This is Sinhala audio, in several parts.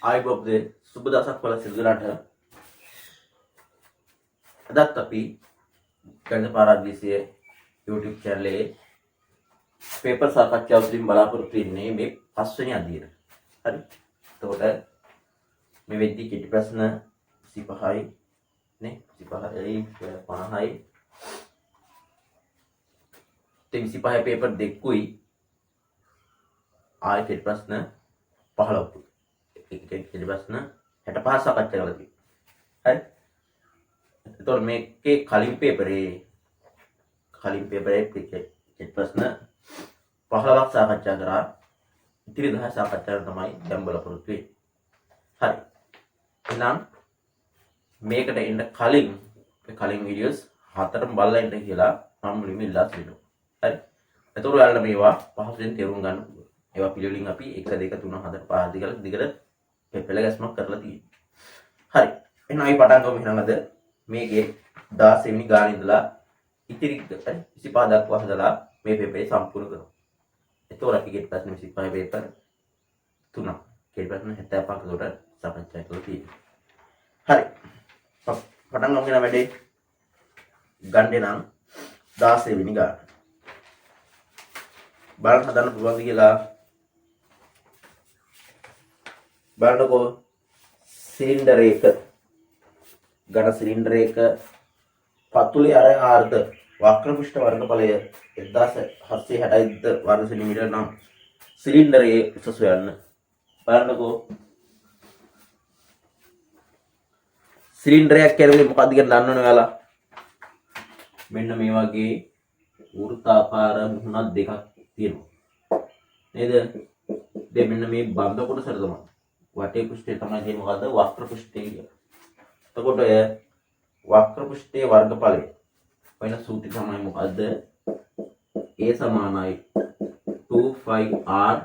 ආයිබෝබ්ද සුබ දවසක් වල සිදුරාට අදත් අපි ගණිත පාරාදීසියේ YouTube channel එකේ පේපර් සාකච්ඡාව වලින් බලාපොරොත්තු වෙන්නේ මේ 5 වෙනි අදියර. හරි. එතකොට මේ වෙද්දි කෙටි ප්‍රශ්න 25යි නේ 25යි 50යි. ඒ 25 පේපර් දෙකකුයි ආයෙ කෙටි ප්‍රශ්න 15කුයි. කෙටි ප්‍රශ්න 65 සාකච්ඡා කරලා තියෙනවා. හරි. එතකොට මේකේ කලින් පේපරේ කෙටි ප්‍රශ්න 15ක් සාකච්ඡා කරා. ඉතිරි 10 සාකච්ඡා කරන තමයි දැන් බලාපොරොත්තු වෙන්නේ. හරි. එහෙනම් මේකට එන්න කලින් වීඩියෝස් හතරම බලලා ඉන්න කියලා මම මුලින්ම ඉල්ලා සිටිනවා. හරි. එතකොට ඔයාලට මේවා පහසුවෙන් තේරුම් ගන්න පුළුවන්. ඒවා පිළිවෙලින් අපි 1 2 3 4 5 දිගට පෙළ ගැස්මක් කරලා තියෙනවා. හරි. එහෙනම් අපි පටන් ගමු එහෙනම් අද මේකේ 16 වෙනි ගාන ඉඳලා ඉතිරි 25 දක්වා හදලා මේ පේපරේ සම්පූර්ණ කරමු. එතකොට අපි කෙටි ප්‍රශ්න 25 පේපර් 3ක් කෙටි ප්‍රශ්න 75ක් උඩ සාකච්ඡා කරලා තියෙනවා. හරි. පටන් ගමු කියන වැඩේ ගන්නේ නම් 16 වෙනි ගාන. බලන්න හදන්න පුළුවන්ද කියලා බලන්නකෝ. සිලින්ඩර් එක ඝන සිලින්ඩර් එක පතුලේ අර්ධ වක්‍ර පෘෂ්ඨ වර්ගඵලය 1760 වර්ග සෙන්ටිමීටර නම් සිලින්ඩරයේ උසස හොයන්න. බලන්නකෝ සිලින්ඩරයක් කියන්නේ මොකක්ද කියලා දන්නවනේ ඔයාලා. මෙන්න මේ වගේ වෘත්තාකාර මුහුණක් දෙකක් තියෙනවා නේද? මෙන්න මේ බඳ කොටසට තමයි වටේ පෘෂ්ඨය තමයි කියන්නේ මොකද්ද? වක්‍ර පෘෂ්ඨය කියලා. එතකොට ඔය වක්‍ර පෘෂ්ඨයේ වර්ගඵලය වෙන සූත්‍රය තමයි මොකද්ද? A සමානයි 2πrh.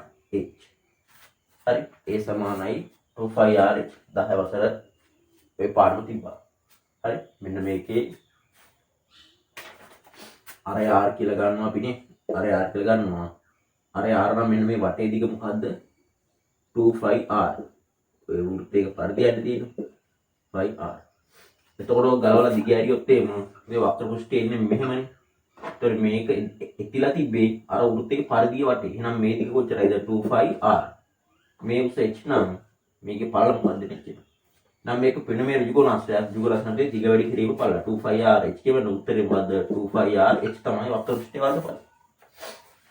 හරි. A සමානයි 2πrh 10 වසර ඔය පාඩම තිබ්බා. හරි. මෙන්න මේකේ අර r කියලා ගන්නවා අපිනේ. අර r කියලා ගන්නවා. අර r නම් මෙන්න මේ වටේ දිග මොකද්ද? 2πr. ඔය වෘත්තයක පරිධි යන්න තියෙනවා. 5r. එතකොට ගලවලා දිග ඇරියොත් මේ වක්‍ර පෘෂ්ඨය ඉන්නේ මෙහෙමනේ. ඒතකොට මේක එතිලා තිබ්බේ අර වෘත්තයේ පරිධිය වටේ. එහෙනම් මේ දිග කොච්චරයිද? 2πr. මේ උස h නම් මේකේ පළල මොකද්ද කියන්නේ? නම් මේක පිනමේ ඍජුකෝණාශ්‍රයක්. ඍජුකෝණාශ්‍රයේ දිග වැඩි කිරීම පළල 2πr h කියන උත්තරේ මොකද්ද? 2πr h තමයි වක්‍ර පෘෂ්ඨයේ වර්ගඵලය.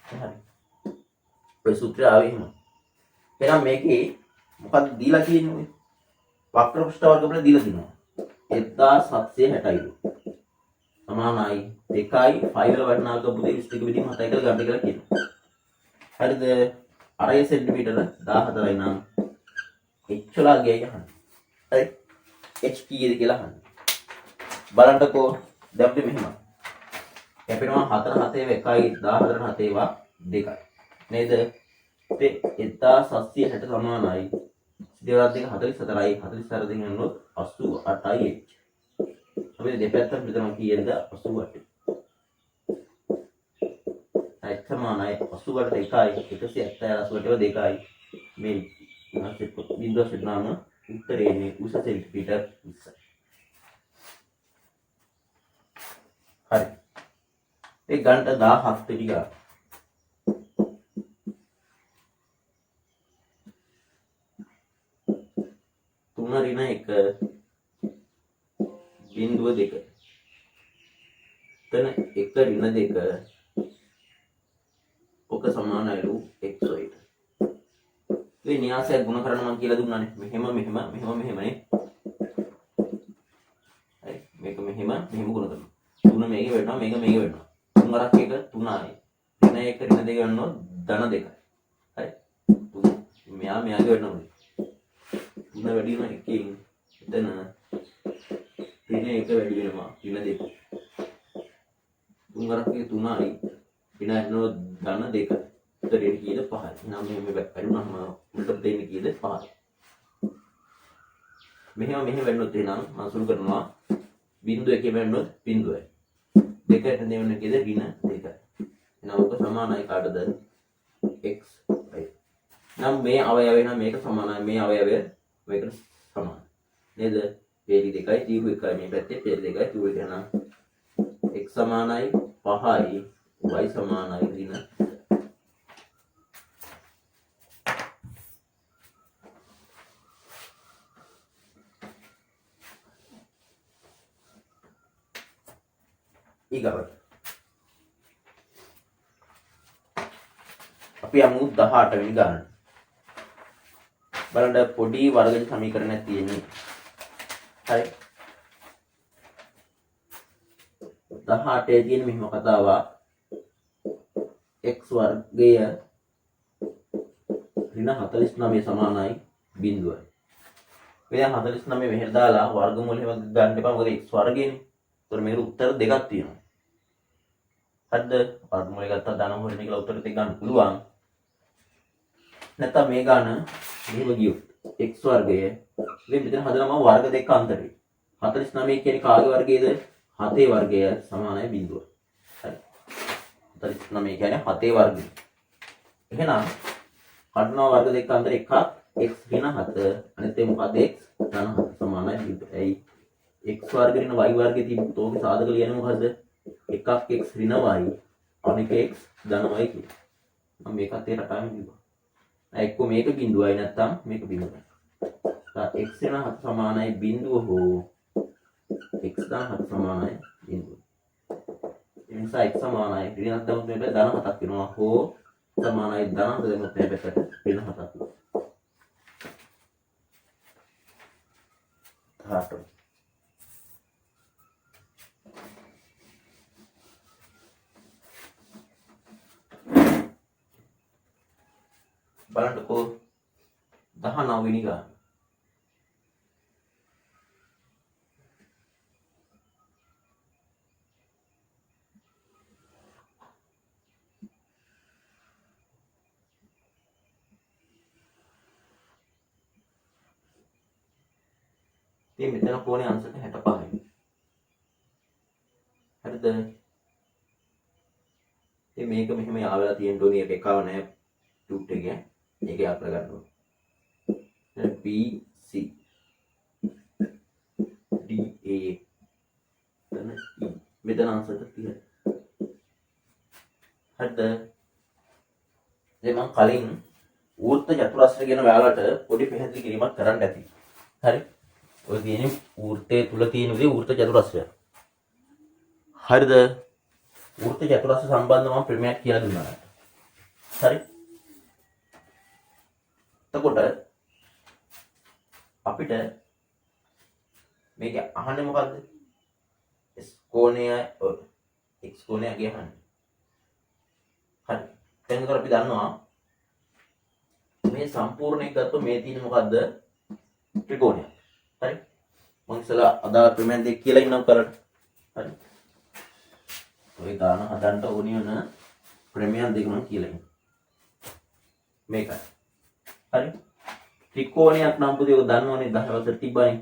හරි. ඔය සූත්‍රය ආවේ එහෙම. එහෙනම් මේකේ මොකද්ද දීලා තියෙන්නේ? වක්‍ර පෘෂ්ඨ වර්ගඵලය දීලා තියෙනවා. 1760 සමානයි 2යි 5 වල වටිනාකම පුතේ 21 විදිහම 7යි කියලා ගන්න කියලා කියනවා. හරිද? අරය සෙන්ටිමීටර 14යි නම් h වල ගියයි අහන්න. හරි? h කීයද කියලා අහන්න. බලන්නකෝ දැන් මෙහෙම. කැපෙනවා 4 7 1යි 14 7 2යි. නේද? ඒ 1760 සමානයි දේවල් දෙක 44යි 44 දෙකෙන් ගන්නොත් 88යි h. අපි දෙපැත්තට බෙදනවා කීයද? 88. h සමානයි 88ට 1යි 170 2යි මේ බිඳුව සිටනාම උත්තරේ මේ උස සෙන්ටිමීටර 20යි. හරි. ඒ ගණට 17 ටික ගන්න. 3 ඍණ 1 බිඳුව 2 එතන 1 ඍණ 2 ඔක සමානයිලු x වලට. මේ න්‍යාසයක් ගුණ කරන්න මම කියලා දුන්නානේ. මෙහෙමනේ. හරි. මේක මෙහෙම ගුණ කරනවා. 3 මේකේ වෙනවා මේක මේකේ වෙනවා. 3 වරක් 1 3යි. ඍණ 1 ඍණ 2 ගන්නොත් ධන 2යි. හරි. 3 මෙයාගේ වෙනවා. 3 වැඩි වෙන එකකින් එතන ඍණ 1 වැඩි වෙනවා ඍණ 2. 3 වරක් 1 3යි. ඍණ යනවා ධන 2යි. උත්තරේ කීයද? 5යි. එහෙනම් මේ වැඩිුණාම උඩට දෙන්නේ කීයද? 5යි. මෙහෙම වෙන්නොත් එහෙනම් මම සුළු කරනවා බිංදුව 1 වෙන්නොත් බිංදුවයි. 2ට දෙවෙන්නේ කීයද? ඍණ 2යි. එහෙනම් ඔක සමානයි කාටද? x. නම් මේ අවයවය නම් මේක සමානයි මේ අවයවය මේකට සමාන නේද? පේලි 2යි තීරු 1යි මේ පැත්තේ පේලි 2යි තීරු 1 එහෙනම් x සමානයි 5යි y සමානයි ඍණ ඊගවට අපි යමු 18 වෙනි ගානට. බලන්න පොඩි වර්ග සමීකරණයක් තියෙන්නේ. හරි. 18 තියෙන මෙහෙම කතාවක්. x වර්ගය ඍණ 49 සමානයි බිඳුවයි. මේ දැන් 49 මෙහෙට දාලා වර්ගමූල එහෙම ගන්න එපා. මොකද x වර්ගයනේ. ඒතර මේකට උත්තර දෙකක් තියෙනවා. හරිද? වර්ගමූලය ගත්තා ධන හොරෙන් කියලා උත්තර දෙක ගන්න පුළුවන්. නැත්නම් මේ ගාන මෙහෙම ගියොත් x වර්ගය ඉතින් මෙතන හදලා මම වර්ග දෙක අන්තරේ 49 කියන්නේ කාගේ වර්ගයේද 7 වර්ගය සමානයි බිඳුව. හරි 49 කියන්නේ 7 වර්ගය. එහෙනම් කඩනවා වර්ග දෙක අතර එකක් x ඍණ 7 අනිත් එක මොකද x ධන 7 සමානයි බිඳුව. ඇයි x වර්ග ඍණ y වර්ගයේ තිබුත් ඕකේ සාධක ලියන්නේ මොකද්ද? එකක් x ඍණ y අනික x ධන y කියලා. මම මේකත් ඒ රටාවෙන් ලියුවා. එක්ක මේක බිඳුවයි නැත්තම් මේක බිඳුවයි. x ඍණ 7 සමානයි බිඳුව හෝ x ධන 7 සමානයි බිඳුව. ඒ නිසා x සමානයි ඍණ 7 දෙමුත් මේ ධන 7ක් වෙනවා හෝ සමානයි ධන 7 දෙමුත් මේ පැත්තට ඍණ 7ක් වෙනවා. හරි. බලන්නකෝ 19 වෙනි ගාන. ඉතින් මෙතන කෝණේ අංශක 65යි. හරිද? ඉතින් මේක මෙහෙම යාවලා තියෙන්න ඕනේ. ඒක එකව නැහැ ටූට් එකේ. මේක යා කරගන්න ඕනේ. දැන් BC DA එතන E මෙතන අංශක 30යි. හරිද? දැන් මම කලින් ඌර්ත චතුරස්‍රය කියන ඔයාලට පොඩි පැහැදිලි කිරීමක් කරන්න ඇති. හරි? ඔය තියෙන්නේ ඌර්තයේ තුල තියෙන දේ ඌර්ත චතුරස්‍රය. හරිද? ඌර්ත චතුරස්‍රය සම්බන්ධව මම ප්‍රමේයක් කියලා දුන්නා. හරි? එතකොට අපිට මේක අහන්නේ මොකද්ද? s කෝණය x කෝණය අහන්නේ. හරි. දැන් උතර අපි දන්නවා මේ සම්පූර්ණ එක ගත්තොත් මේ තියෙන්නේ මොකද්ද? ත්‍රිකෝණය. හරි. මම ඉස්සලා අදාළ ප්‍රමේය දෙක කියලා ඉන්නම් කරලා. හරි. ඔය ගාන හදන්න ඕනිය වෙන ප්‍රමේය දෙක මම කියලා ඉන්නම්. මේකයි. හරි ත්‍රිකෝණයක් නම් පුතේ ඔය දන්නවනේ 10 වසර තිබ්බනේ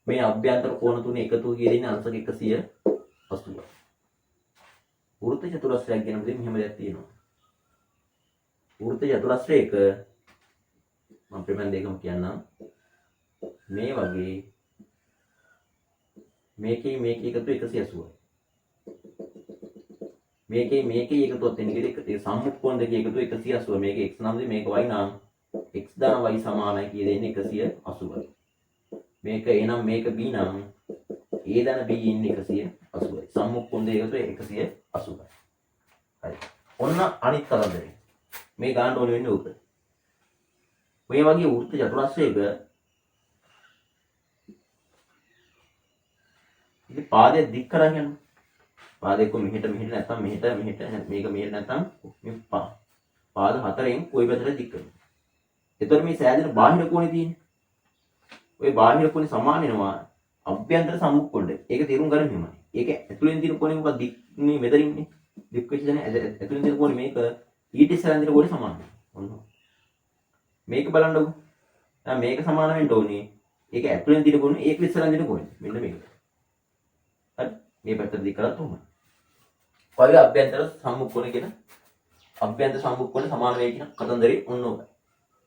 මේ අභ්‍යන්තර කෝණ තුනේ එකතු කියලා ඉන්නේ අංශක 180යි වෘත්ත චතුරස්‍රයක් කියන පුතේ මෙහෙම දෙයක් තියෙනවා වෘත්ත චතුරස්‍රයක මම ප්‍රමේය දෙකම කියන්නම් මේ වගේ මේකේ එකතු 180යි මේකේ එකතුවත් එන්නේ ඒ සම්මුඛ දෙකේ එකතු 180 මේක x නම් මේක y නම් x ධන y සමානයි කිය දෙන්නේ 180යි. මේක a නම් මේක b නම් a ධන b ඉන්නේ 180යි. සම්මුඛ දෙක එකතු 180යි. හරි. ඔන්න අනිත් කතන්දරේ. මේ ගන්න ඕනේ වෙන්නේ උක. ඔය වගේ වෘත්ත චතුරස්‍රයක ඉතින් පාදය දික් කරගෙන යනවා. පාදේ කො මෙහෙට නැත්නම් මෙහෙට මේක මෙහෙට නැත්නම් මේ පාද හතරෙන් කොයි පැත්තට දික් කරනවා. එතකොට මේ සෑදෙන බාහිර කෝණේ තියෙන්නේ. ওই බාහිර කෝණේ සමාන වෙනවා අභ්‍යන්තර සම්මුඛ කෝණයට. ඒක තේරුම් ගන්න හිමයි. ඒක ඇතුලෙන් තියෙන කෝණේ මොකක්ද දික් මේ මෙතනින්නේ. දික් වෙච්ච දැන ඇතුලෙන් තියෙන කෝණේ මේක ඊට ඉස්සරහින් තියෙන කෝණේ සමාන වෙනවා. ඔන්න. මේක බලන්නකො. දැන් මේක සමාන වෙන්න ඕනේ. ඒක ඇතුලෙන් තියෙන කෝණේ ඒක ඉස්සරහින් තියෙන කෝණේ. මෙන්න මේක. හරි. මේ පැත්තට දික් කරලා තුමයි. ඔයගේ අභ්‍යන්තර සම්මුඛ කෝණ කියන අභ්‍යන්තර සම්මුඛ කෝණ සමාන වෙයි කියන කතන්දරේ ඔන්න ඔබයි.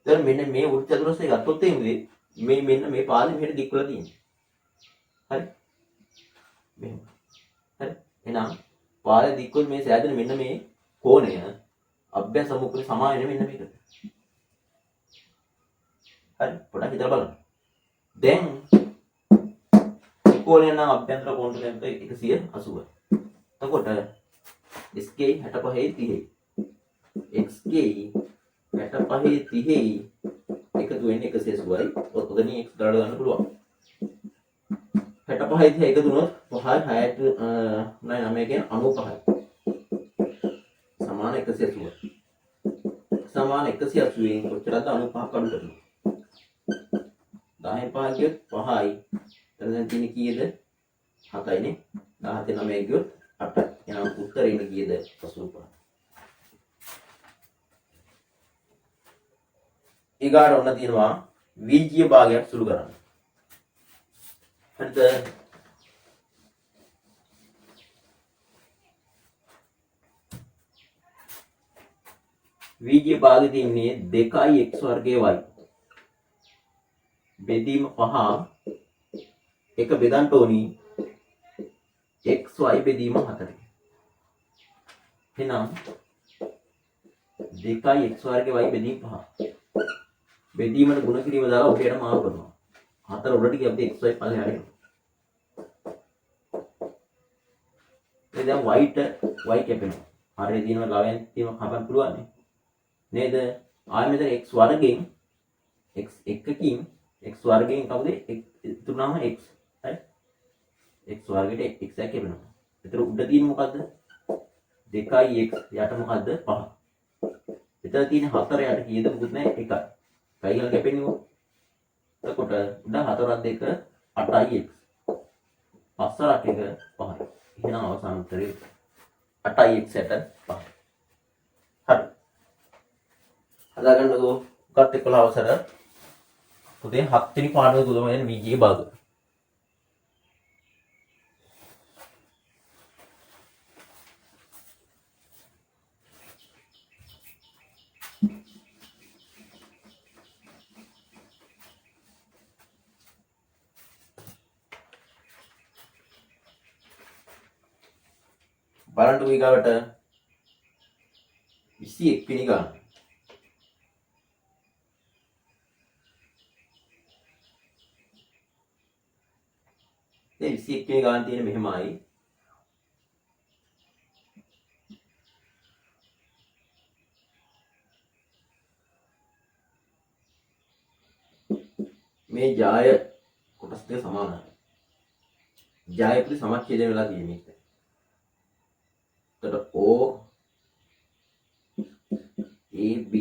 දැන් මෙන්න මේ වෘත්ත චතුරස්‍රය ගත්තොත් එන්නේ මේ මෙන්න මේ පාදේ මෙහෙට දික් කරලා තියෙන්නේ. හරි? මෙහෙම. හරි? එහෙනම් පාදේ දික් කරලා මේ සෑදෙන මෙන්න මේ කෝණය අභ්‍යන්තර සම්මුඛනේ සමාන මෙන්න මේකට. හරි? පොඩ්ඩක් හිතලා බලන්න. දැන් කෝණය නම් අභ්‍යන්තර කෝණයට 180. එතකොට SK 65 30. XK 65 30 එකතු වෙන්නේ 180යි. ඔතනින් x දාලා ගන්න පුළුවන්. 65 30 එකතු වුණොත් 5යි 6ට 9 9 කියන්නේ 95යි. සමාන 180. සමාන 180න් කොච්චරද 95 කඩු කරනවා. 10 5 කියොත් 5යි. එතන දැන් තියෙන්නේ කීයද? 7යිනේ. 17 9 කියොත් 8යි. එහෙනම් උත්තරේ ඉන්නේ කීයද? 85. ඊගාට ඔන්න තියෙනවා වීජීය භාගයක් සුළු කරන්න. හරිද? වීජීය භාගය තියෙන්නේ 2x වර්ගයේ y. බෙදීම 5 එක බෙදන්න ඕනි xy බෙදීම 4. එහෙනම් 2x වර්ගයේ y බෙදීම 5. බෙදීමට ගුණ කිරීම දාලා ඔකේට මාරු කරනවා. 4 උඩට ගිය අපිට xy පල්ලෙහාට එනවා. ඒ දැන් y ට y කැපෙනවා. හරිය දිනන ලවෙන් තියෙන කපන්න පුළුවන් නේද? ආයෙ මෙතන x වර්ගයෙන් x එකකින් x වර්ගයෙන් කවුද? තුනම x. හරි? x වර්ගයට x එක කැපෙනවා. ඒතර උඩ තියෙන මොකද්ද? 2x යට මොකද්ද? 5. එතන තියෙන 4 යට කීයද? මොකුත් නැහැ 1යි. කයිගල කැපෙන්නේ කො? එතකොට උඩ 4ක් 2 8ix. 5ක් 1 5යි. එහෙනම් අවසාන උත්තරේ 8ix යට 5. හරි. හදාගන්නකෝ උකත් 11 අවසර. පුතේ 7 වෙනි පාඩම තුලම යන වීජීය භාග. බලන්න ඊගාවට 21 වෙනි ගාන. දැන් 21 වෙනි ගාන තියෙන මෙහෙමයි. මේ ජාය කොටස් දෙක සමානයි. ජාය පිළි සමච්ඡේදය වෙලා තියෙන්නේ. එතකොට O A B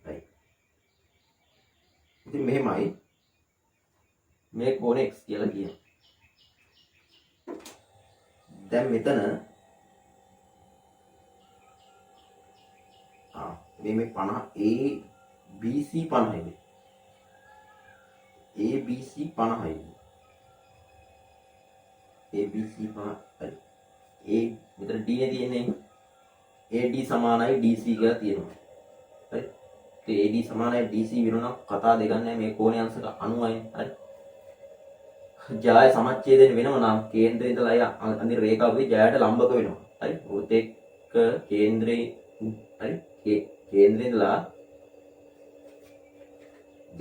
right. ඉතින් මෙහෙමයි මේ කෝණ x කියලා කියනවා. දැන් මෙතන මේ 50 ABC 50යි. ABC 50යි. ABC 50යි. A මෙතන D නේ තියෙන්නේ. AD සමානයි DC කියලා තියෙනවා. හරි. ඒ AD සමානයි DC වෙනවා කතා දෙකක් නැහැ මේ කෝණයේ අංශක 90යි. හරි. ජාය සමච්ඡේදයෙන් වෙනව නම් කේන්ද්‍රය ඉඳලා අනිත් රේඛාවේ ජායට ලම්බක වෙනවා. හරි. ඔත් එක්ක කේන්ද්‍රේ හරි. කේන්ද්‍රේ ඉඳලා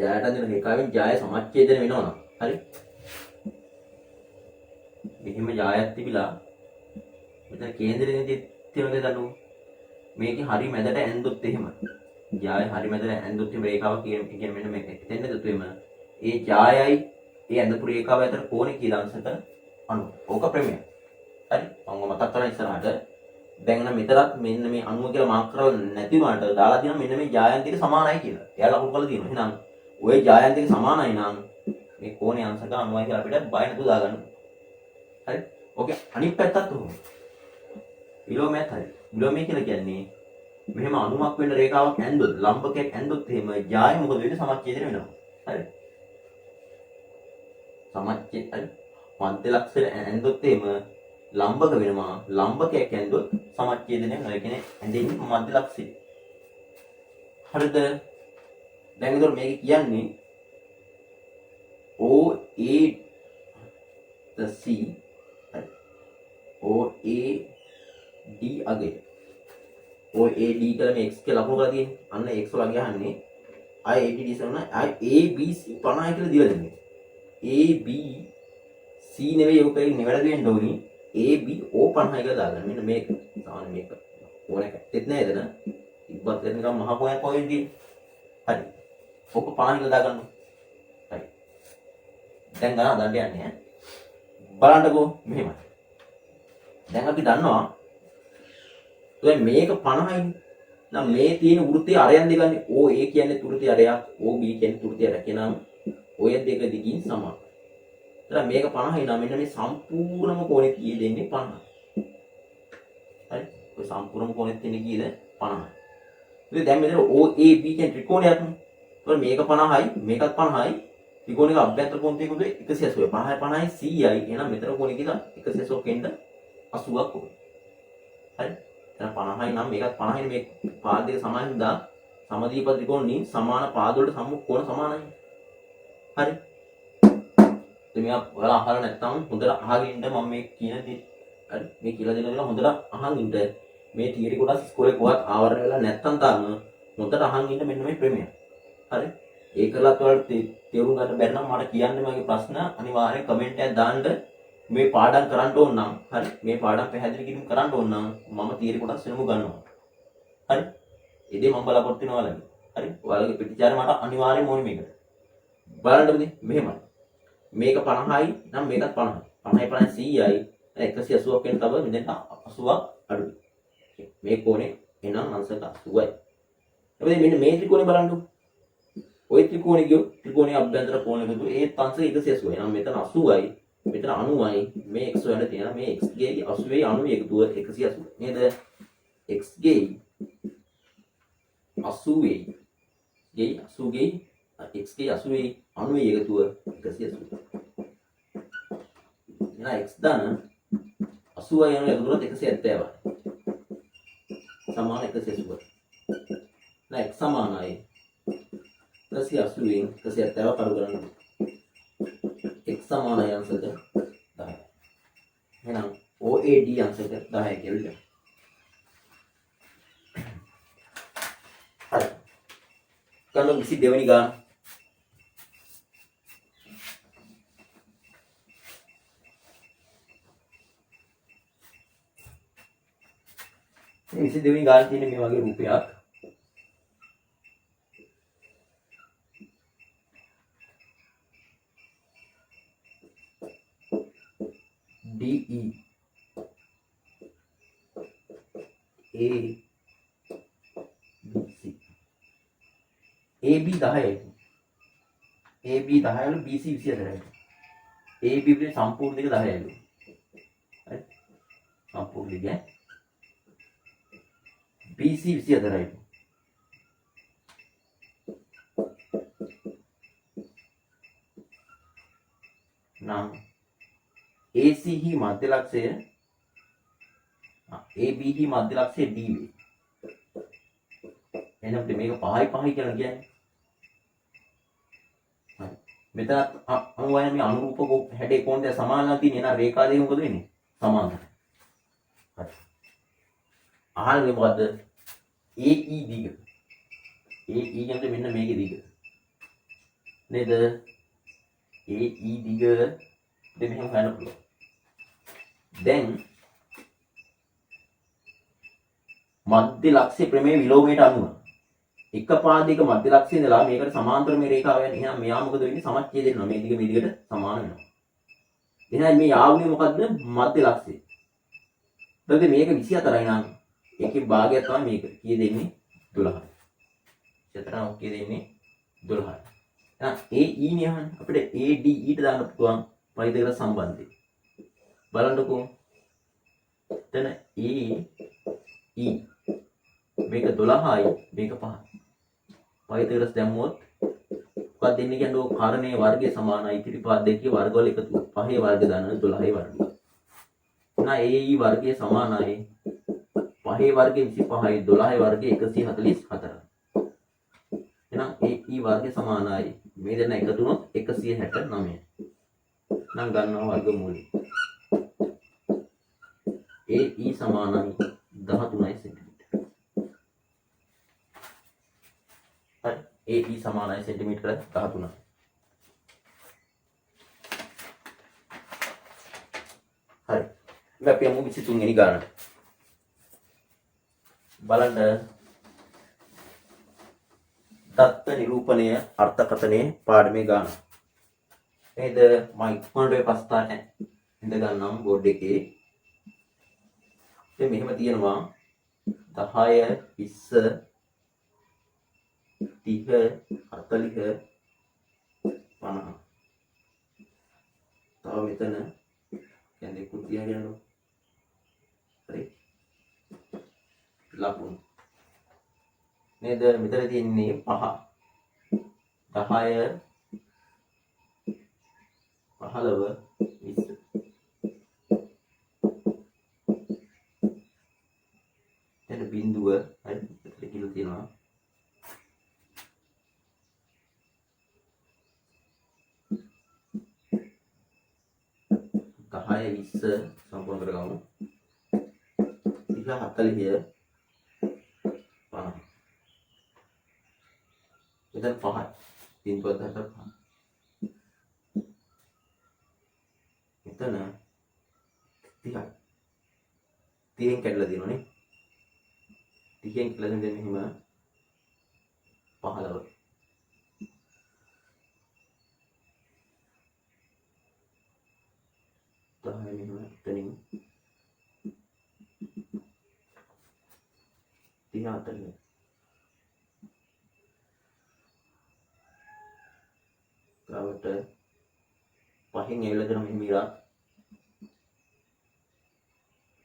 ජායට අනිත් රේඛාවෙන් ජාය සමච්ඡේදයෙන් වෙනවා නම් හරි. මෙහිම ජායක් තිබිලා මෙතන කේන්ද්‍රයේදී තියෙනකද දන්නු මේකේ හරි මැදට ඇඳුත් එහෙම ජාය හරි මැදට ඇඳුත් එහෙම රේඛාව කියන්නේ මෙන්න මේක එතෙන්ද තුෙම ඒ ජායයි ඒ ඇඳපු රේඛාව අතර කෝණේ කියලා අංශක 90. ඕක ප්‍රමේය. හරි. මම මතක් කරලා ඉස්සරහට දැන් නම් මෙතරක් මෙන්න මේ 90 කියලා මාක් කරලා නැති වුණාට දාලා තියෙනවා මෙන්න මේ ජායන් දෙක සමානයි කියලා. එයාලා ලකුණු කරලා තියෙනවා. එහෙනම් ওই ජායන් දෙක සමානයි නම් මේ කෝණේ අංශක 90යි කියලා අපිට බය නැතුව දාගන්න. හරි. ඕකේ අනිත් පැත්තත් උහුම. විලෝමයක් හරි. විලෝමය කියලා කියන්නේ මෙහෙම අණුමක් වෙන රේඛාවක් ඇඳුත් ලම්බකයක් ඇඳුත් එහෙම ජාය මොකද වෙන්නේ සමච්ඡේදනය වෙනවා. හරි. සමච්ඡේද හරි. මධ්‍ය ලක්ෂණ ඇඳුත් එහෙම ලම්බක වෙනවා. ලම්බකයක් ඇඳුත් සමච්ඡේදනය වෙනවා. ඒ කියන්නේ ඇඳෙන්නේ මධ්‍ය ලක්ෂණය. හරිද? දැන් ඒතර මේක කියන්නේ OAC OAD අගය OAD කියලා මේ x කියලා ලකුණු කරලා තියෙන්නේ. අන්න x වල ගහන්නේ AD සමන ABC 50 කියලා දීලා දෙන්නේ. ABC නෙවෙයි ඔක නිවැරදි වෙන්න ඕනි. ABO 50 කියලා දාගන්න. මෙන්න මේක. සාමාන්‍ය මේක. ඕනක ඇත්තෙත් නෑ එතන. ඉබ්බත් කරන නිකන් මහ පොයක් වගේ තියෙන්නේ. හරි. ඔක 50 කියලා දාගන්න. හරි. දැන් ගන්න දඬ යන්නේ ඈ. බලන්නකෝ මෙහෙමයි. දැන් අපි දන්නවා දැන් මේක 50යි. නම් මේ තියෙන වෘත්තයේ අරයන් දෙකනේ OA කියන්නේ වෘත්තයේ අරයක් OB කියන්නේ වෘත්තයේ අරයක්. එනම් ඔය දෙක දිගින් සමාන. එහෙනම් මේක 50යි නම් මෙන්න මේ සම්පූර්ණම කෝණය කීය දෙන්නේ 50. හරි. ඔය සම්පූර්ණම කෝණෙත් තියෙන්නේ කීයද 50. ඉතින් දැන් මෙතන OAB කියන ත්‍රිකෝණයක් නේ. ඒතකොට මේක 50යි මේකත් 50යි. ත්‍රිකෝණයක අභ්‍යන්තර කොණ තියෙන්නේ 180. 50යි 50යි 100යි. එහෙනම් මෙතන කෝණය කියලා 180 කෙන්ද 80ක් ඕනේ. හරි. දැන් 50යි නම් මේකත් 50යි මේ පාද දෙක සමාන හින්දා සමදීප ත්‍රිකෝණෙන් සමාන පාද වලට සම්මුඛ කෝණ සමානයි. හරි. ඉතින් මේක ඔයාලා අහලා නැත්නම් හොඳට අහගෙන ඉන්න මම මේ කියන දේ හරි මේ කියලා දෙන දේ හොඳට අහන් ඉන්න. මේ තියරි කොටස් ඉස්කෝලේ කොහොමත් ආවරණය වෙලා නැත්නම් තාම හොඳට අහන් ඉන්න මෙන්න මේ ප්‍රමේය. හරි. ඒකලත් ඔයාලට තේරුම් ගන්න බැරි නම් මට කියන්න මගේ ප්‍රශ්න අනිවාර්යෙන් කමෙන්ට් එකක් දාන්න. මේ පාඩම් කරන්න ඕන නම් හරි මේ පාඩම් පැහැදිලි කිරීම කරන්න ඕන නම් මම තීරි කොටස් වෙනම ගන්නවා. හරි. ඉතින් මම බලාපොරොත්තු වෙනවා ඔයාලගේ. හරි. ඔයාලගේ ප්‍රතිචාරය මට අනිවාර්යයෙන්ම ඕනේ මේකට. බලන්න මෙහෙමයි. මේක 50යි නම් මේකත් 50යි. 50යි 50යි 100යි. 180ක් වෙන තව මෙතෙන්ට 80ක් අඩුයි. මේ කෝණේ එනම් අංශක 80යි. හැබැයි මෙන්න මේ ත්‍රිකෝණේ බලන්නකො. ওই ත්‍රිකෝණේ ගියොත් ත්‍රිකෝණයේ අභ්‍යන්තර කෝණය දුතු ඒත් අංශක 180යි. එහෙනම් මෙතන 80යි. මෙතන 90යි. මේ x වල තියෙන මේ x ගේ 80යි 90යි එකතුව 180 නේද? x ගේ 80යි ගේ 80ගේ x ගේ 80යි 90යි එකතුව 180. එහෙනම් x දාන 80යි යන එකතුවට 170යි. සමාන 180. නැක් සමානයි 180න් 170 කරු කරන්න. x සමානයි අංශක 10. එහෙනම් OAD අංශක 10 කියලා. හරි. කන්න 22 වෙනි ගාන. මේ 22 වෙනි ගාන තියෙන මේ වගේ රූපයක්. DE AB 10යි. AB 10යිලු BC 24යි. AB පිටේ සම්පූර්ණ දෙක 10යිලු. හරි. සම්පූර්ණ දෙක BC 24යි. නම් AC හි මධ්‍ය ලක්ෂය AB හි මධ්‍ය ලක්ෂය D වේ. එහෙනම් මේක 5යි 5යි කියලා කියන්නේ. හරි. මෙතන අනුවයන් මේ අනුරූපක හැඩේ කොහොමද සමානලා තියෙන්නේ? එහෙනම් රේඛා දෙක මොකද වෙන්නේ? සමානයි. හරි. අහන්නේ මොකද්ද? AE දිග. AE කියන්නේ මෙන්න මේකේ දිග. නේද? AE දිග දෙන්න මෙහෙම ගන්න පුළුවන්. දැන් මධ්‍ය ලක්ෂ්‍ය ප්‍රමේය විලෝමයට අනුව එක පාදයක මධ්‍ය ලක්ෂ්‍යය ඉඳලා මේකට සමාන්තර මේ රේඛාව යන. එහෙනම් මෙයා මොකද වෙන්නේ? සමච්ඡේද වෙනවා. මේ දිග මේ දිගට සමාන වෙනවා. එහෙනම් මේ යාවුනේ මොකද්ද? මධ්‍ය ලක්ෂ්‍යය. ඊට මේක 24යි නම් ඒකේ භාගයක් තමයි මේක. කීය දෙන්නේ? 12යි. 24 කීය දෙන්නේ? 12යි. එහෙනම් AE නේ අහන්නේ. අපිට AD ඊට දාන්න පුළුවන් පරිදේකට සම්බන්ධයි. බලන්නකෝ. එතන E මේක 12යි මේක 5යි. පරිදේකට දැම්මොත් මොකක්ද දෙන්නේ කියන්නේ ඔය කාරණේ වර්ගය සමානයි. ඉතිරිපාද දෙකේ වර්ගවල එකතු. 5ේ වර්ග දාන්න 12ේ වර්ග. එහෙනම් AE වර්ගය සමානයි 5ේ වර්ගය 25යි 12ේ වර්ගය 144යි. එහෙනම් AE AE වර්ගය සමානයි. මේ දෙන්න එකතු වුණොත් 169. නම් ගන්නවා වර්ගමූලය. AE සමානයි 13 සෙන්ටිමීටර. හරි. AE සමානයි සෙන්ටිමීටර 13. හරි. මේ අපි යමු 23 වෙනි ගානට. බලන්න දත්ත නිරූපණය අර්ථකථනයේ පාඩමේ ගාන. නේද? මම ඉක්මනට ඔය ප්‍රස්තාවන ඉඳ ගන්නම් බෝඩ් එකේ. ඉතින් මෙහෙම තියෙනවා 10 20 30 40 50. තව මෙතන කියන්නේ කුටි හරියනවා. හරි. ලකුණු. නේද? මෙතන තියෙන්නේ 5. 10 15 20. එතන බිඳුව හරි මෙතන කිලෝ තියෙනවා. දහය 20 සම්පූර්ණ කරගමු. 30 40 50. මෙතන 5යි. බිඳුව 10ට 5. මෙතන 30යි. 30න් කැඩලා තියෙනවා නේ. 30න් කැඩලා දෙන්නේ මෙහෙම 15. එතනින් 30 ගාවට පහින් ඇවිල්ලා දෙන මෙහෙම ඉරා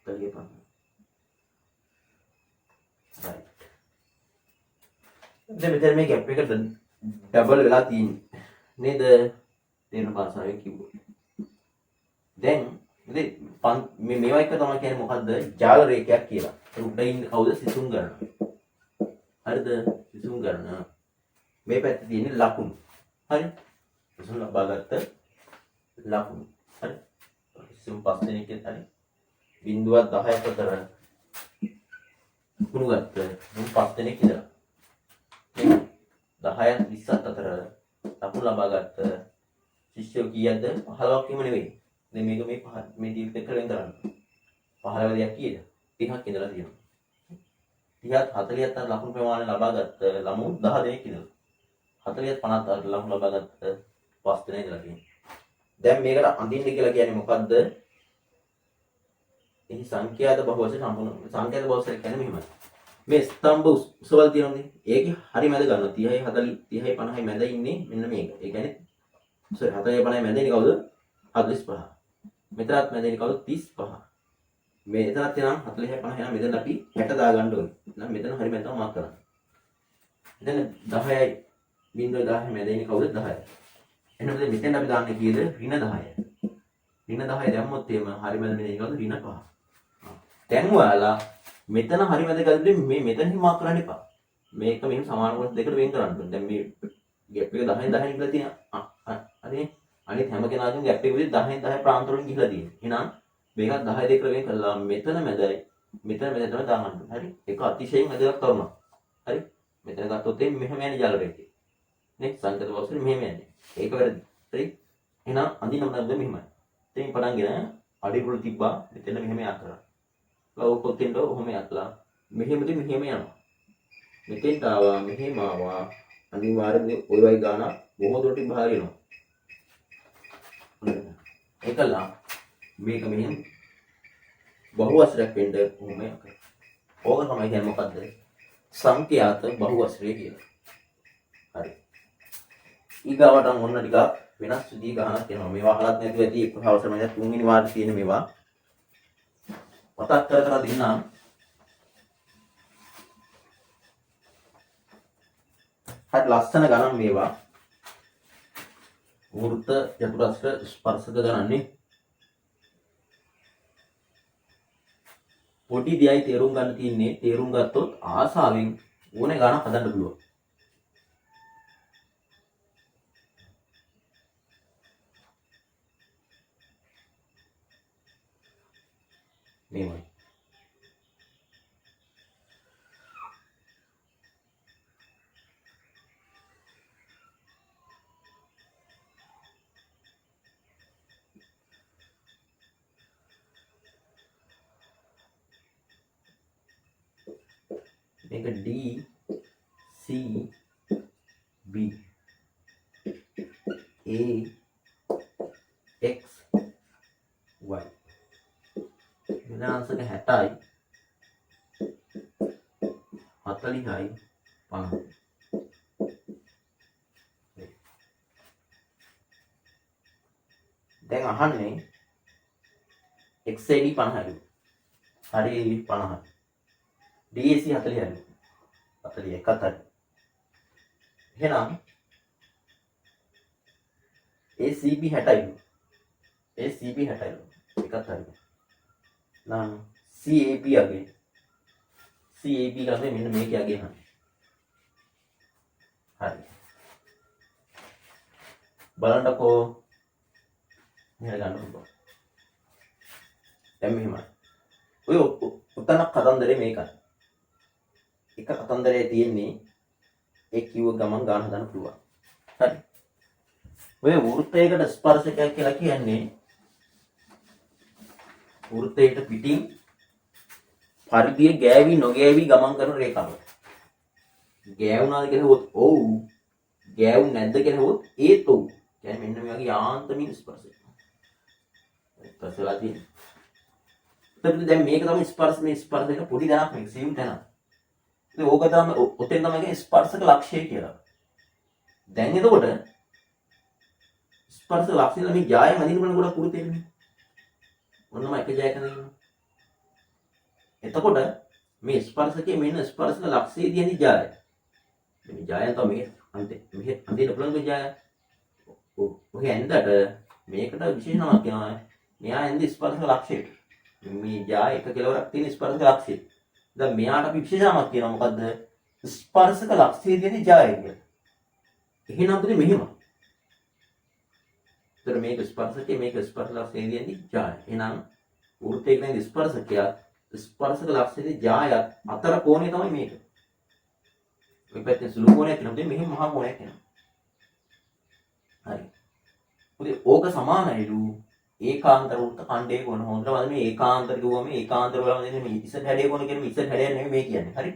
35. right. දැන් මෙතන මේ ગેප් එක ඩබල් වෙලා තියෙන්නේ නේද? තේරෙන භාෂාවෙන් කිව්වොත්. දැන් මේවා එක තමයි කියන්නේ මොකද්ද? ජාල රේඛයක් කියලා. උඩින් කවුද සිසුම් ගන්න. හරිද? සිසුම් ගන්න. මේ පැත්තේ තියෙන්නේ ලකුණු. හරි? සිසුම් ලබාගත්ත ලකුණු. හරි? සිසුම් 5 දෙනෙක් හරි. 0.10ක් අතර ලකුණු ගත්ත 5 දෙනෙක් ඉඳලා. 10ක් 20ක් අතර ලකුණු ලබාගත්ත ශිෂ්‍යයෝ කීයද? 15ක් වීම නෙවෙයි. දැන් මේක මේ දීප් එක වෙන් කරන්න. 15 දෙයක් කීයද? 30ක් ඉඳලා තියෙනවා. 30ත් 40ත් අතර ලකුණු ප්‍රමාණය ලබාගත් ළමුන් 10 දෙනෙක් ඉඳලා. 40ත් 50ත් අතර ලකුණු ලබාගත් 5 දෙනෙක් ඉඳලා තියෙනවා. දැන් මේකට අඳින්න කියලා කියන්නේ මොකද්ද? එහි සංඛ්‍යාත බහුවචන සම්පූර්ණ සංඛ්‍යාත බහුවචන කියන්නේ මෙහෙමයි. මේ ස්තම්භ උසවල් තියෙනවනේ. ඒකේ හරි මැද ගන්නවා. 30යි 40 30යි 50යි මැද ඉන්නේ මෙන්න මේක. ඒ කියන්නේ 40යි 50යි මැද ඉන්නේ කවුද? 45. මෙතනත් මැද ඉන්නේ කවුද? 35. මෙතනත් එනම් 40යි 50යි නම් මෙතන අපි 60 දා ගන්න ඕනේ. එහෙනම් මෙතන හරි මැද තමයි මාක් කරන්නේ. එතන 10යි 0.10 මැද ඉන්නේ කවුද? 10යි. එහෙනම් මෙතෙන් අපි දාන්නේ කීයද? ඍණ 10යි. ඍණ 10 දැම්මොත් එහෙම හරි මැද මෙතන ඉන්නේ කවුද? ඍණ 5. දැන් ඔයාලා මෙතන හරි මැද ගද්දී මේ මෙතන මාක් කරන්න එපා. මේක මෙහෙම සමාන කොටස් දෙකට වෙන් කරන්න ඕනේ. දැන් මේ ગેප් එක 10න් 10න් කියලා තියෙනවා. හරි. අනිත් හැම කෙනාගේම ગેප් එක විදිහට 10න් 10 ප්‍රාන්ත වලින් ගිහිලා තියෙනවා. එහෙනම් මේකත් 10 දෙකට වෙන් කළා මෙතන මැදයි මෙතන මැද තමයි දාන්න ඕනේ. හරි. ඒක අතිශයින් වැදගත් කරුණක්. හරි. මෙතන ගත්තොත් මෙහෙම යන්නේ ජාල රේඛය. නේ සංකේත වස්තුවේ මෙහෙම යන්නේ. ඒක වැරදි. හරි. එහෙනම් අඳින්න මොනවද මෙහෙමයි. ඉතින් පටන්ගෙන අඩිපුල තිබ්බා මෙතන මෙහෙම යක් කරා. ලෝකෙත් ඉන්න ඔහොම යත්ලා මෙහෙමදී මෙහෙම යනවා. මෙතෙන්ට ආවා මෙහෙම ආවා අනිවාර්යයෙන් ওই වගේ ගාන බොහෝ දුරට බහාර වෙනවා. ඒකලා මේක මෙහෙම බහුවස්ත්‍රයක් වෙන්න ඔහොම යක. ඕක තමයි කියන්නේ මොකද්ද? සංඛ්‍යාත බහුවස්ත්‍රය කියලා. හරි. ඊගාවට මොන ටිකක් වෙනස් විදිහ ගහනක් තියෙනවා. මේවා අහලත් නැතුව ඇති එක අවශ්‍යම නැහැ. තුන්වෙනි වාරේ තියෙන මේවා මතක් කර කර දෙන්නම්. හරි ලස්සන ගණන් මේවා. වෘත්ත චතුරස්‍ර ස්පර්ශක ගණන්නේ. පොඩි දෙයයි තේරුම් ගන්න තියෙන්නේ. තේරුම් ගත්තොත් ආසාවෙන් ඕනේ ගණන් හදන්න පුළුවන්. මේවයි. මේක D C B A X Y. විනාශක 60යි 40යි 50යි. දැන් අහන්නේ XAD 50යි. හරි 50යි. DAC 40යි. 41ත් හරි. එහෙනම් ACB 60යි. ACB 60යි. එකත් හරි. නම් CAB අගේ. CAB ගන්නේ මෙන්න මේක අගේ නම්. හරි. බලන්නකෝ මෙහෙම ගන්න පුළුවන්. දැන් මෙහෙමයි. ඔය උතන කතන්දරේ මේකයි. එක කතන්දරේ තියෙන්නේ ඒ කිව්ව ගමන් ගන්න හදන්න පුළුවන්. හරි. ඔය වෘත්තයකට ස්පර්ශකයක් කියලා කියන්නේ වෘත්තයට පිටින් පරිධිය ගෑවි නොගෑවි ගමන් කරන රේඛාවක්. ගෑවුණාද කියලා හොත් ඔව්. ගෑවුන් නැද්ද කියලා හොත් ඒත් ඔව්. කියන්නේ මෙන්න මේ වගේ යාන්ත්‍රමික ස්පර්ශය. ස්පර්ශලා තියෙන්නේ. එතකොට දැන් මේක තමයි ස්පර්ශනේ ස්පර්ශයක පොඩි දැනක් මේක සියුම් දැනක්. ඉතින් ඕක තමයි ඔතෙන් තමයි කියන්නේ ස්පර්ශක ලක්ෂය කියලා. දැන් එතකොට ස්පර්ශ ලක්ෂණ මේ ජාය මදින බලන ගොඩක් පුරු තේරෙන්නේ. ඔන්නම එක ජයක නෙවෙයි. එතකොට මේ ස්පර්ශකයේ මෙන්න ස්පර්ශක ලක්ෂයේ තියෙන ජාය. මේ ජායන් තමයි මෙහෙ අන්තිම බලන ජාය. ඔහේ ඇඳට මේකට විශේෂ නමක් කියනවා. මෙයා ඇඳි ස්පර්ශක ලක්ෂයට. මේ ජාය එක කෙලවරක් තියෙන ස්පර්ශක ලක්ෂය. දැන් මෙයාට අපි විශේෂ නමක් කියනවා මොකද්ද? ස්පර්ශක ලක්ෂයේ තියෙන ජාය කියලා. එහෙනම් පුතේ මෙහෙම. ඒතර මේක ස්පර්ශකයේ මේක ස්පර්ශ ලක්ෂයේ තියෙන ජාය. එහෙනම් වෘත්තයක තියෙන ස්පර්ශකයක් ස්පර්ශක ලක්ෂයේ ජාය අතර කෝණය තමයි මේක. මේ පැත්තේ සුළු කෝණයක් කියනවා. මෙහෙම මහා කෝණයක් කියනවා. හරි. පුතේ ඕක සමානයිලු ඒකාන්තර වෘත්ත ඛණ්ඩයේ කොන හොඳට බලන්න මේ ඒකාන්තර කිව්වම ඒකාන්තර වලම දෙන්නේ මේ ඉස්සර හැඩයේ කොන කියන්නේ ඉස්සර හැඩය නෙමෙයි මේ කියන්නේ. හරි.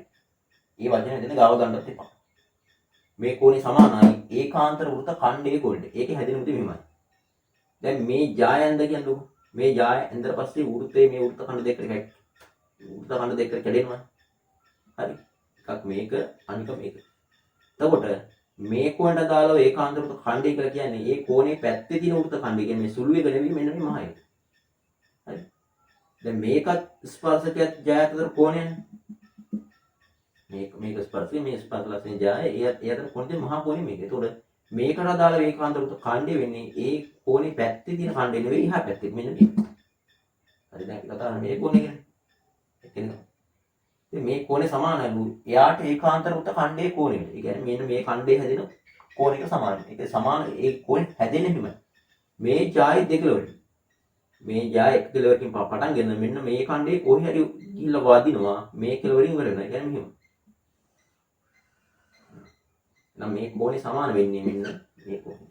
මේ වචනේ දෙන්න ගාව ගන්නත් එපා. මේ කෝණේ සමානයි ඒකාන්තර වෘත්ත ඛණ්ඩයේ කොනට. ඒකේ හැදෙන මුති මෙහෙමයි. දැන් මේ ජායන්ද කියන්නේ මේ ජාය ඇඳලා පස්සේ වෘත්තයේ මේ වෘත්ත ඛණ්ඩ දෙකකට වෘත්ත ඛණ්ඩ දෙකකට කැඩෙනවා. හරි. එකක් මේක අනික මේක. එතකොට මේ කෝණයට දාලා ඒකාන්තර වෘත්ත ඛණ්ඩය කියලා කියන්නේ ඒ කෝණේ පැත්තේ තියෙන වෘත්ත ඛණ්ඩය කියන්නේ මේ සුළු එක නෙවෙයි මෙන්න මේ මහ එක. හරි. දැන් මේකත් ස්පර්ශකයක් ජය අතර කෝණයනේ. මේක ස්පර්ශය මේ ස්පර්ශ ලක්ෂණ ජය ඒ අතර කෝණේ මහා කෝණේ මේක. ඒතකොට මේකට දාලා ඒකාන්තර වෘත්ත ඛණ්ඩය වෙන්නේ ඒ කෝණේ පැත්තේ තියෙන ඛණ්ඩය නෙවෙයි එහා පැත්තේ මෙන්න මේක. හරි දැන් කතා කරන්නේ මේ කෝණේ ගැන. එතන මේ කෝණේ සමානයි. එයාට ඒකාන්තර වෘත්ත ඛණ්ඩයේ කෝණය. ඒ කියන්නේ මෙන්න මේ ඛණ්ඩයේ හැදෙන කෝණයක සමානයි. ඒක සමාන ඒ කෝණේ හැදෙන්නේ හිම. මේ ජාය දෙකලවලින්. මේ ජාය එක කෙලවරකින් පටන් ගෙන මෙන්න මේ ඛණ්ඩයේ කොහේ හරි ගිහිල්ලා වදිනවා. මේ කෙලවරින් ඉවර වෙනවා. ඒ කියන්නේ මෙහෙම. නම් මේ කෝණේ සමාන වෙන්නේ මෙන්න මේ කෝණය.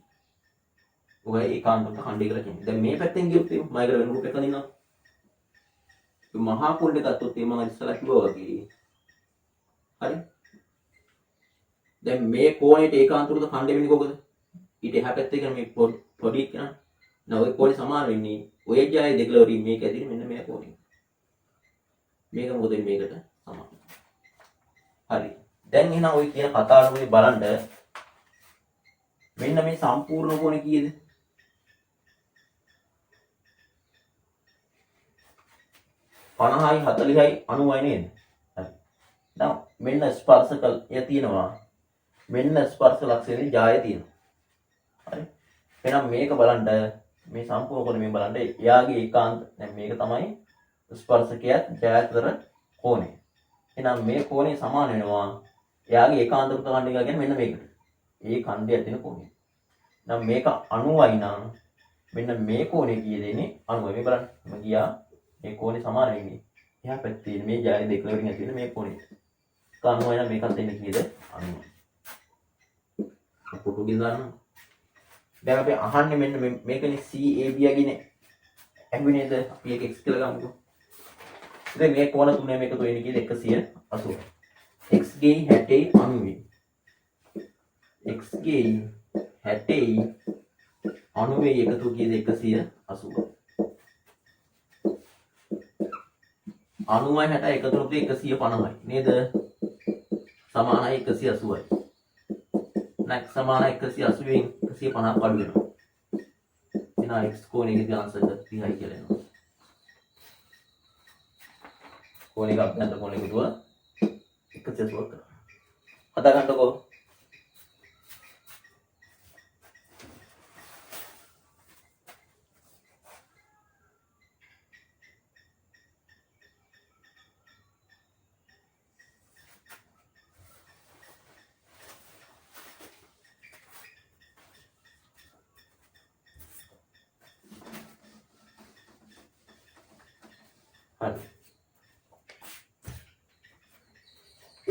ඔය ඒකාන්ත වෘත්ත ඛණ්ඩය කියලා කියන්නේ. දැන් මේ පැත්තෙන් ගියොත් මම ඒකට වෙන රූපයක් අඳිනවා. මහා කෝණේ ගත්තොත් මම ඉස්සලා කිව්වා වගේ හරි දැන් මේ කෝණයට ඒකාන්ත වෘත්ත ඛණ්ඩය වෙන්නේ කොහොමද ඊට එහා පැත්තේ කියන මේ පොඩි කියන නෝ ඔය කෝණේ සමාන වෙන්නේ ඔය ජාය දෙකලවරින් මේක ඇදින් මෙන්න මේ කෝණය මේක මොකද මේකට සමාන හරි දැන් එහෙනම් ඔය කියන කතාවනේ බලන්න මෙන්න මේ සම්පූර්ණ කෝණය කීයද 50යි 40යි 90යි නේද? හරි. දැන් මෙන්න ස්පර්ශකය තියෙනවා. මෙන්න ස්පර්ශ ලක්ෂණේ ජාය තියෙනවා. හරි. එහෙනම් මේක බලන්න මේ සම්පූර්ණ කොටස මේ බලන්න එයාගේ ඒකාන්ත දැන් මේක තමයි ස්පර්ශකයක් ජය අතර කෝණය. එහෙනම් මේ කෝණය සමාන වෙනවා එයාගේ ඒකාන්ත වෘත්ත ඛණ්ඩය කියලා කියන්නේ මෙන්න මේකට. ඒ ඛණ්ඩය ඇතින කෝණය. නම් මේක 90යි නම් මෙන්න මේ කෝණය කීයද එන්නේ 90. මේ බලන්න. මම ගියා මේ කෝණේ සමාන වෙන්නේ. එහා පැත්තේ මේ ජාලි දෙක වලින් ඇති වෙන මේ කෝණේ. කනුව එන මේකත් එන්නේ කීයද? 90. පුටුකින් දාන්න. දැන් අපි අහන්නේ මෙන්න මේකනේ CAB යගිනේ. ඇහුවේ නේද? අපි එක x කියලා ගමුකෝ. දැන් මේ කෝණ තුනේම එකතු වෙන්නේ කීයද? 180. x ගේ 60 90. x ගේ 60 90 එකතු කීයද? 180. 90යි 60යි එකතු කරොත් 150යි නේද? සමානයි 180යි. නැක් සමානයි 180න් 150ක් අඩු වෙනවා. එහෙනම් x කෝණයකදී ආන්සර් 30යි කියලා එනවා. කෝණයක අභ්‍යන්තර කෝණයක දුව 180ක් කරා. හදා ගන්නකො.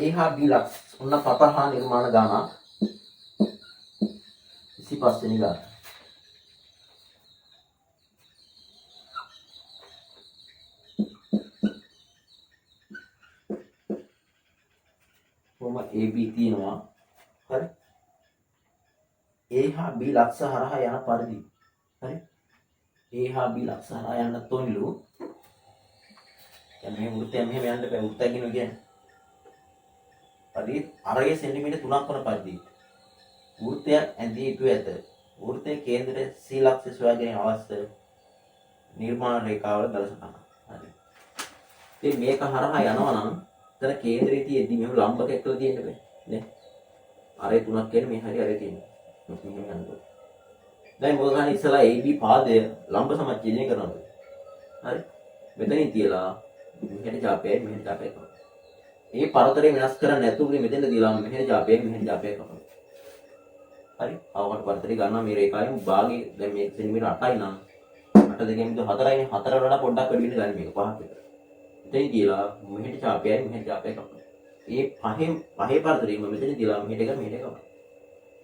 A හා B ලක්ස් ඔන්න පත හා නිර්මාණ ගාන 25 වෙනි ගාන. කොහොම AB තියෙනවා. හරි. A හා B ලක්ෂ හරහා යන පරිදි. හරි. A හා B ලක්ෂ හරහා යන්න තොනිලු. දැන් මේ වෘත්තය මෙහෙම යන්න බෑ. වෘත්තය කියනවා කියන්නේ පරිදි අරයේ සෙන්ටිමීටර් 3ක් වන පරිදි වෘත්තයක් ඇඳී යුතු ඇත. වෘත්තයේ කේන්දරය C ලක්ෂ සොයා ගැනීම අවශ්‍ය නිර්මාණ රේඛාවල දල සටහන. හරි. ඉතින් මේක හරහා යනවා නම් එතන කේන්දරයේ තියෙද්දි මෙහෙම ලම්බක එක්කලා තියෙන්න බෑ. නේ? අරේ 3ක් කියන්නේ මේ හරිය අරේ තියෙනවා. මෙහෙම යනකොට. දැන් මොකද කරන්නේ ඉස්සලා AB පාදය ලම්බ සමච්ඡේදනය කරනවා. හරි. මෙතනින් තියලා මෙහෙට චාපයයි මෙහෙට චාපයයි කරනවා. මේ පරතරය වෙනස් කරන්නේ නැතුව මෙතෙන්ද දීලා මෙහෙට චාපයයි මෙහෙට චාපයයි කරනවා. හරි. අවකට පරතරය ගන්නවා මේ රේඛාවෙන් භාගයේ දැන් මේ සෙන්ටිමීටර් 8යි නම් 8 දෙකෙන් 4යිනේ 4 වලට පොඩ්ඩක් වැඩි වෙන ගන්න මේක 5ක් විතර. එතෙන් දීලා මෙහෙට චාපයයි මෙහෙට චාපයයි කරනවා. මේ පහේ පරතරයම මෙතෙන් දීලා මෙහෙට එක මෙහෙට කරනවා.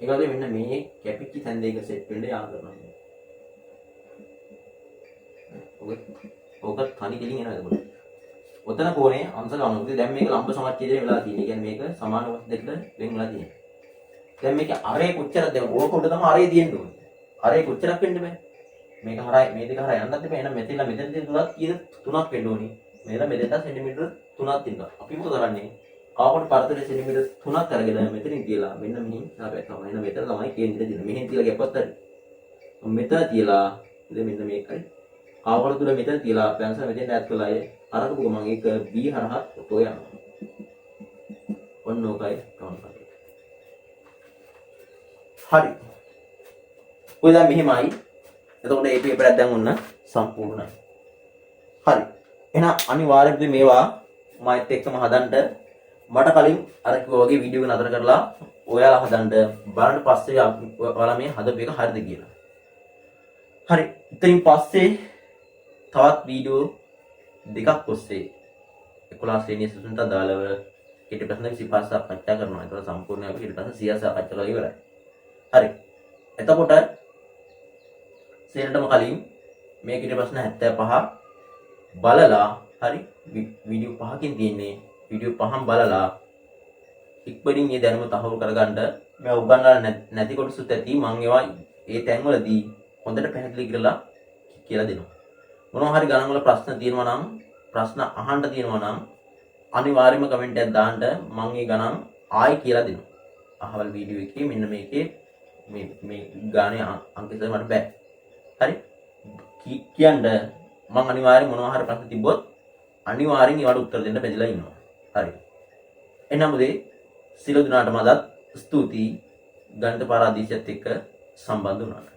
ඒක වගේ මෙන්න මේ කැපිච්ච තැන් දෙක සෙට් වෙන්න යා කරනවා. ඔක තනි කෙලින් එනවා එතකොට. ඔතන කෝණේ අංශ ගන්නකොට දැන් මේක ලම්බ සමච්ඡේදය වෙලා තියෙන්නේ. කියන්නේ මේක සමාන වස්තු දෙකට වෙන් වෙලා තියෙනවා. දැන් මේක අරේ කොච්චරද දැන් ඕක උඩ තමයි අරේ තියෙන්න ඕනේ. අරේ කොච්චරක් වෙන්න බෑ. මේක හරයි මේ දෙක හරයි යන්නත් බෑ. එහෙනම් මෙතන මෙතන තියෙන තුනක් කීයද? 3ක් වෙන්න ඕනේ. මෙතන මෙතන සෙන්ටිමීටර් 3ක් තියෙනවා. අපි මොකද කරන්නේ? ආපහු පරතරය සෙන්ටිමීටර් 3ක් අරගෙන මෙතනින් තියලා මෙන්න මෙහින් ආපහු තමයි. එහෙනම් මෙතන තමයි කේන්දරය දෙන්නේ. මෙහෙන් තියලා ගැප්පත් හරි. මෙතන තියලා ඉතින් මෙන්න මේකයි. ආවල තුල මෙතන තියලා පැන්සල මෙතෙන් ඈත් කළා අරකපු ගමන් ඒක B හරහා ඔතෝ යනවා. ඔන්න ඕකයි කවුන්ට් කරේ. හරි. ඔය දැන් මෙහෙමයි. එතකොට මේ පේපර් එක දැන් ඔන්න සම්පූර්ණයි. හරි. එහෙනම් අනිවාර්යයෙන්ම මේවා මයිත් එක්කම හදන්න මට කලින් අර කිව්වා වගේ වීඩියෝ එක නතර කරලා ඔයාලා හදන්න බලන්න පස්සේ ඔයාලා මේ හදපු එක හරිද කියලා. හරි. ඉතින් පස්සේ තවත් වීඩියෝ දෙකක් ඔස්සේ 11 ශ්‍රේණිය සුසුන්ට අදාළව ඊට ප්‍රශ්න 25 සාකච්ඡා කරනවා. ඒක සම්පූර්ණයෙන් අපි ඊට පස්සේ 100 සාකච්ඡා කරලා ඉවරයි. හරි. එතකොට සේනටම කලින් මේක ඊට ප්‍රශ්න 75 බලලා හරි වීඩියෝ 5කින් තියෙන්නේ. වීඩියෝ 5න් බලලා ඉක්මනින් මේ දැනුම තහවුරු කරගන්න මම උගන්වලා නැති කොටසුත් ඇති මම ඒවා ඒ තැන්වලදී හොඳට පැහැදිලි කරලා කියලා දෙනවා. මොනවා හරි ගණන් වල ප්‍රශ්න තියෙනවා නම් ප්‍රශ්න අහන්න තියෙනවා නම් අනිවාර්යයෙන්ම කමෙන්ට් එකක් දාන්න මම ඒ ගණන් ආයෙ කියලා දෙනවා. අහවල් වීඩියෝ එකේ මෙන්න මේකේ මේ ගානේ අංක ඉතින් මට බෑ. හරි? කියන්න මම අනිවාර්යයෙන් මොනවා හරි ප්‍රශ්න තිබ්බොත් අනිවාර්යෙන් ඒවට උත්තර දෙන්න බැඳලා ඉන්නවා. හරි. එනමුද සියලු දෙනාටම අදත් ස්තුතියි ගණිත පාරාදීසයත් එක්ක සම්බන්ධ වුණාට.